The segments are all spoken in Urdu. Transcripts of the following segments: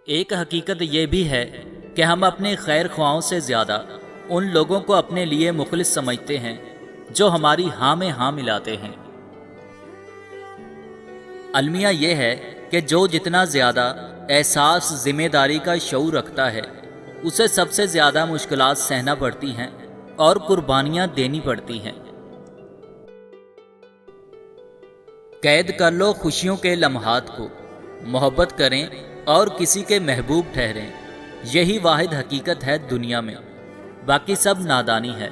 ایک حقیقت یہ بھی ہے کہ ہم اپنے خیر خواہوں سے زیادہ ان لوگوں کو اپنے لیے مخلص سمجھتے ہیں جو ہماری ہاں میں ہاں ملاتے ہیں۔ المیہ یہ ہے کہ جو جتنا زیادہ احساس ذمہ داری کا شعور رکھتا ہے اسے سب سے زیادہ مشکلات سہنا پڑتی ہیں اور قربانیاں دینی پڑتی ہیں۔ قید کر لو خوشیوں کے لمحات کو، محبت کریں اور کسی کے محبوب ٹھہریں، یہی واحد حقیقت ہے دنیا میں، باقی سب نادانی ہے۔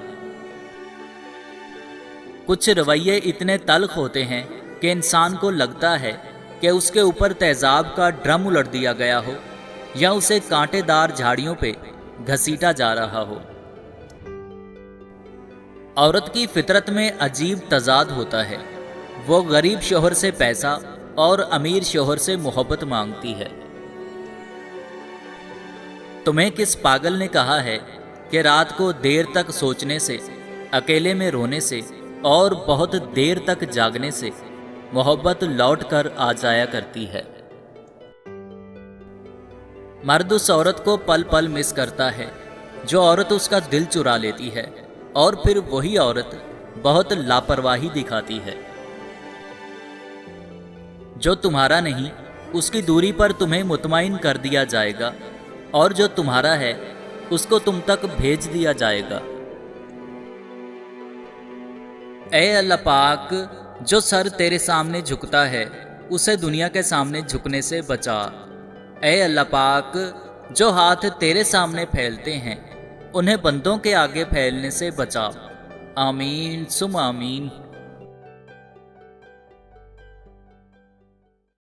کچھ رویے اتنے تلخ ہوتے ہیں کہ انسان کو لگتا ہے کہ اس کے اوپر تیزاب کا ڈرم الٹ دیا گیا ہو یا اسے کانٹے دار جھاڑیوں پہ گھسیٹا جا رہا ہو۔ عورت کی فطرت میں عجیب تضاد ہوتا ہے، وہ غریب شوہر سے پیسہ اور امیر شوہر سے محبت مانگتی ہے۔ تمہیں کس پاگل نے کہا ہے کہ رات کو دیر تک سوچنے سے، اکیلے میں رونے سے اور بہت دیر تک جاگنے سے محبت لوٹ کر آ جایا کرتی ہے؟ مرد اس عورت کو پل پل مس کرتا ہے جو عورت اس کا دل چرا لیتی ہے، اور پھر وہی عورت بہت لاپرواہی دکھاتی ہے۔ جو تمہارا نہیں اس کی دوری پر تمہیں مطمئن کر دیا جائے گا، اور جو تمہارا ہے اس کو تم تک بھیج دیا جائے گا۔ اے اللہ پاک، جو سر تیرے سامنے جھکتا ہے اسے دنیا کے سامنے جھکنے سے بچا۔ اے اللہ پاک، جو ہاتھ تیرے سامنے پھیلتے ہیں انہیں بندوں کے آگے پھیلنے سے بچا۔ آمین ثم آمین۔